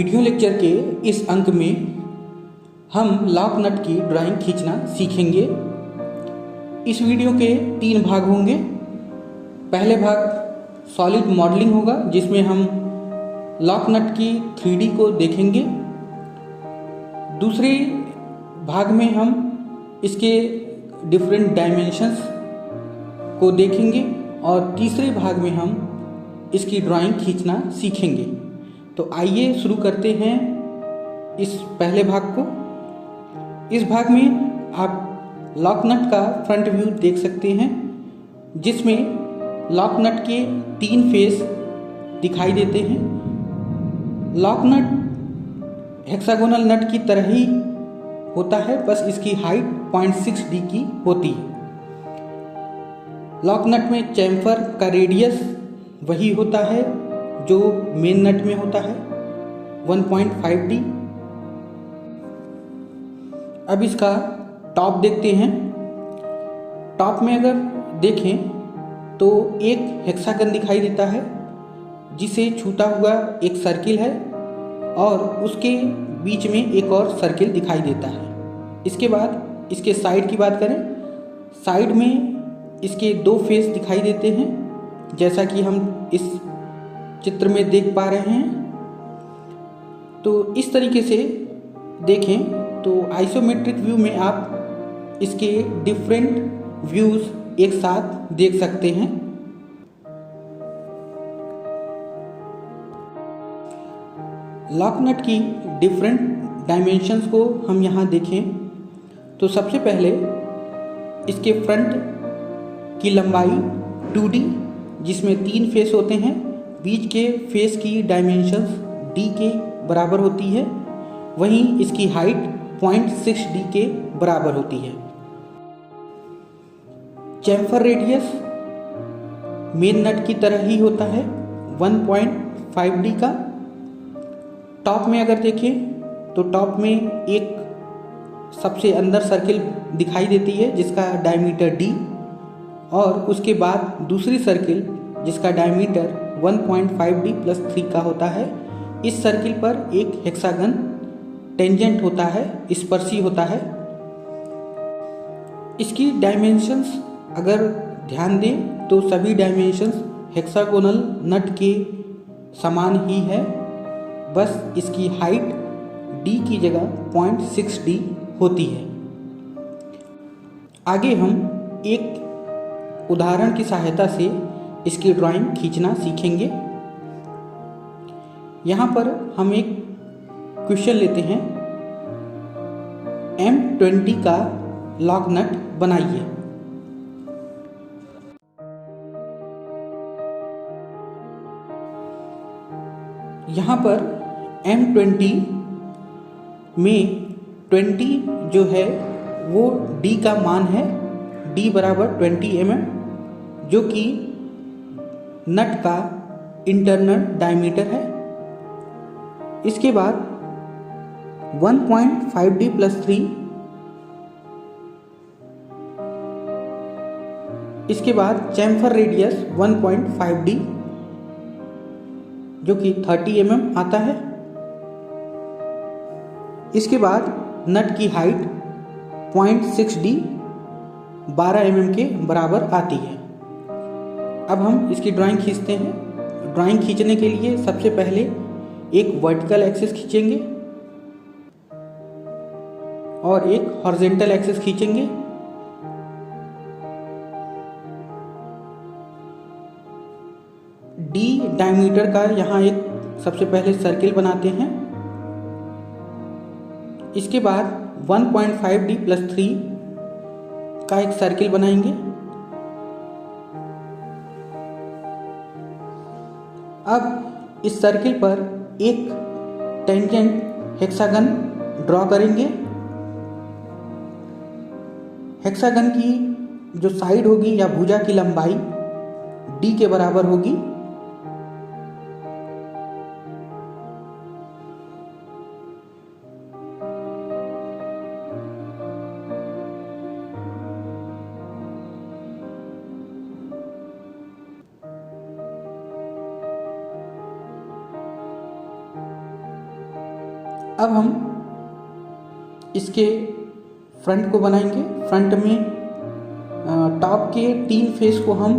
Video lecture के इस अंक में हम लॉक नट की ड्राइंग खींचना सीखेंगे। इस वीडियो के 3 भाग होंगे। पहले भाग सॉलिड मॉडलिंग होगा जिसमें हम लॉक नट की 3D को देखेंगे। दूसरे भाग में हम इसके डिफरेंट डायमेंशंस को देखेंगे और तीसरे भाग में हम इसकी ड्राइंग खींचना सीखेंगे। तो आइए शुरू करते हैं इस पहले भाग को। इस भाग में आप लॉक नट का फ्रंट व्यू देख सकते हैं जिसमें लॉक नट के 3 फेस दिखाई देते हैं। लॉक नट हेक्सागोनल नट की तरह ही होता है, बस इसकी हाइट 0.6D की होती है। लॉक नट में चैम्फर का रेडियस वही होता है जो मेन नट में होता है, 1.5D। अब इसका टॉप देखते हैं। टॉप में अगर देखें तो एक हेक्सागन दिखाई देता है जिसे छूता हुआ एक सर्किल है और उसके बीच में एक और सर्किल दिखाई देता है। इसके बाद इसके साइड की बात करें, साइड में इसके 2 फेस दिखाई देते हैं जैसा कि हम इस चित्र में देख पा रहे हैं। तो इस तरीके से देखें तो आइसोमेट्रिक व्यू में आप इसके डिफरेंट व्यूज एक साथ देख सकते हैं। लॉक नट की डिफरेंट डायमेंशंस को हम यहाँ देखें तो सबसे पहले इसके फ्रंट की लंबाई 2D जिसमें 3 फेस होते हैं, बीच के फेस की डायमेंशंस D के बराबर होती है, वहीं इसकी हाइट 0.6D के बराबर होती है। चैम्फर रेडियस मेन नट की तरह ही होता है, 1.5D का। टॉप में अगर देखें तो टॉप में एक सबसे अंदर सर्किल दिखाई देती है जिसका डायमीटर D और उसके बाद दूसरी सर्किल जिसका डायमीटर 1.5D + 3 का होता है। इस सर्किल पर एक हेक्सागन टेंजेंट होता है, स्पर्शी होता है। इसकी डायमेंशंस अगर ध्यान दें तो सभी डायमेंशंस हेक्सागोनल नट के समान ही है, बस इसकी हाइट D की जगह 0.6D होती है। आगे हम एक उदाहरण की सहायता से इसकी ड्राइंग खींचना सीखेंगे। यहाँ पर हम एक क्वेश्चन लेते हैं, M20 का लॉक नट बनाइए। यहाँ पर M20 में 20 जो है वो D का मान है, D बराबर 20 mm, जो कि नट का इंटरनल डायमीटर है। इसके बाद 1.5D + 3, इसके बाद चैम्फर रेडियस 1.5D जो कि 30 mm आता है। इसके बाद नट की हाइट 0.6D 12 mm के बराबर आती है। अब हम इसकी ड्राइंग खींचते हैं। ड्राइंग खींचने के लिए सबसे पहले एक वर्टिकल एक्सिस खींचेंगे और एक हॉरिजॉन्टल एक्सिस खींचेंगे। D डायमीटर का यहाँ एक सबसे पहले सर्किल बनाते हैं। इसके बाद 1.5D + 3 का एक सर्किल बनाएंगे। अब इस सर्किल पर एक टेंजेंट हेक्सागन ड्रॉ करेंगे। हेक्सागन की जो साइड होगी या भुजा की लंबाई D के बराबर होगी। अब हम इसके फ्रंट को बनाएंगे। फ्रंट में टॉप के 3 फेस को हम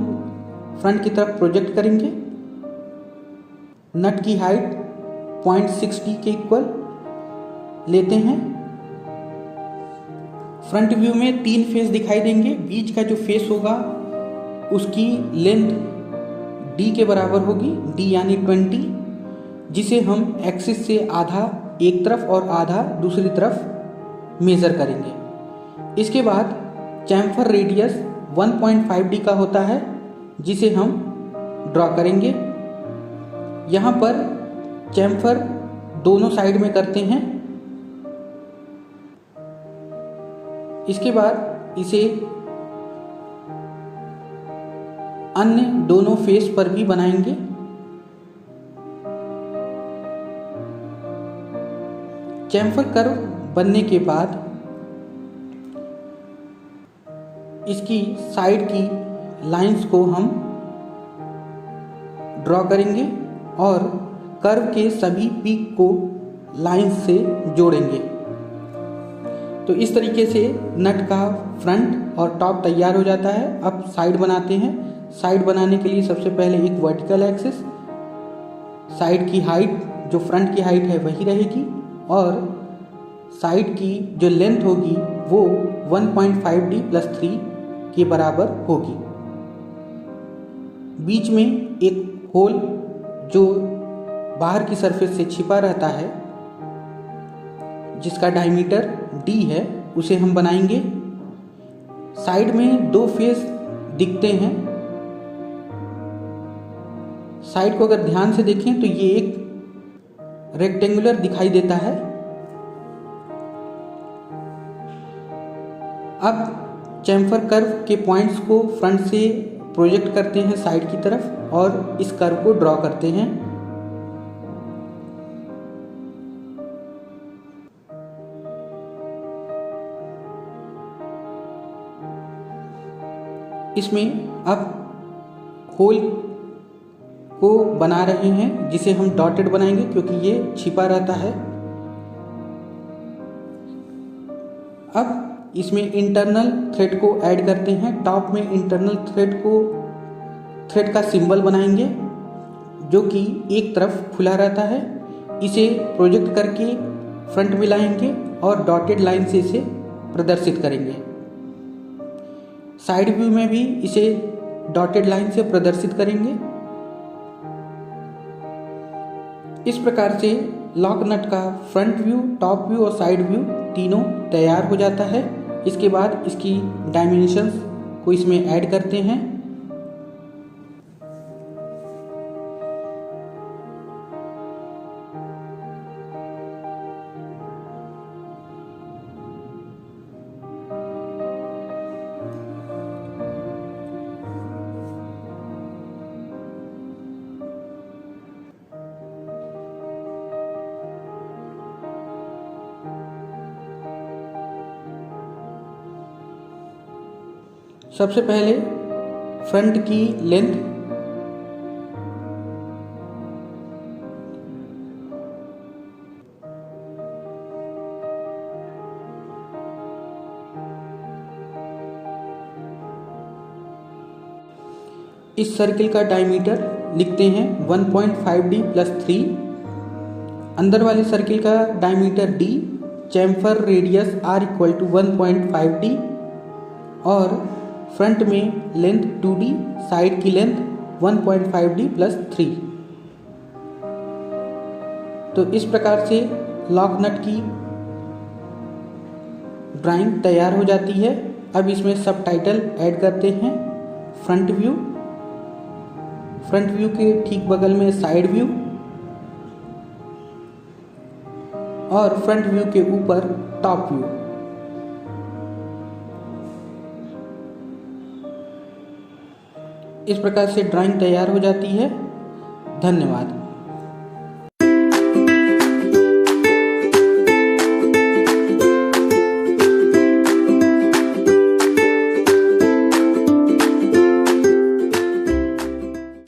फ्रंट की तरफ प्रोजेक्ट करेंगे। नट की हाइट 0.6D के इक्वल लेते हैं। फ्रंट व्यू में 3 फेस दिखाई देंगे। बीच का जो फेस होगा उसकी लेंथ D के बराबर होगी, D यानी 20, जिसे हम एक्सिस से आधा एक तरफ और आधा दूसरी तरफ मेज़र करेंगे। इसके बाद चैम्फर रेडियस 1.5D का होता है, जिसे हम ड्रॉ करेंगे। यहाँ पर चैम्फर दोनों साइड में करते हैं। इसके बाद इसे अन्य दोनों फेस पर भी बनाएंगे। चैम्फर कर्व बनने के बाद इसकी साइड की लाइंस को हम ड्रॉ करेंगे और कर्व के सभी पीक को लाइंस से जोड़ेंगे। तो इस तरीके से नट का फ्रंट और टॉप तैयार हो जाता है। अब साइड बनाते हैं। साइड बनाने के लिए सबसे पहले एक वर्टिकल एक्सिस, साइड की हाइट जो फ्रंट की हाइट है वही रहेगी और साइड की जो लेंथ होगी वो 1.5D + 3 के बराबर होगी। बीच में एक होल जो बाहर की सरफेस से छिपा रहता है, जिसका डायमीटर D है, उसे हम बनाएंगे। साइड में 2 फेस दिखते हैं। साइड को अगर ध्यान से देखें तो ये एक रेक्टेंगुलर दिखाई देता है। अब चैम्फर कर्व के पॉइंट्स को फ्रंट से प्रोजेक्ट करते हैं साइड की तरफ और इस कर्व को ड्रॉ करते हैं। इसमें अब होल को बना रहे हैं, जिसे हम डॉटेड बनाएंगे क्योंकि ये छिपा रहता है। अब इसमें इंटरनल थ्रेड को ऐड करते हैं। टॉप में इंटरनल थ्रेड का सिंबल बनाएंगे जो कि एक तरफ खुला रहता है। इसे प्रोजेक्ट करके फ्रंट में लाएंगे और डॉटेड लाइन से इसे प्रदर्शित करेंगे। साइड व्यू में भी इसे डॉटेड लाइन से प्रदर्शित करेंगे। इस प्रकार से लॉक नट का फ्रंट व्यू, टॉप व्यू और साइड व्यू तीनों तैयार हो जाता है। इसके बाद इसकी डायमेंशंस को इसमें ऐड करते हैं। सबसे पहले फ्रंट की लेंथ इस सर्किल का डायमीटर लिखते हैं 1.5D + 3। अंदर वाले सर्किल का diameter D, chamfer radius R = 1.5D और फ्रंट में लेंथ 2D, साइड की लेंथ 1.5D + 3। तो इस प्रकार से लॉक नट की ड्राइंग तैयार हो जाती है। अब इसमें सब टाइटल ऐड करते हैं। फ्रंट व्यू के ठीक बगल में साइड व्यू और फ्रंट व्यू के ऊपर टॉप व्यू। इस प्रकार से ड्राइंग तैयार हो जाती है। धन्यवाद।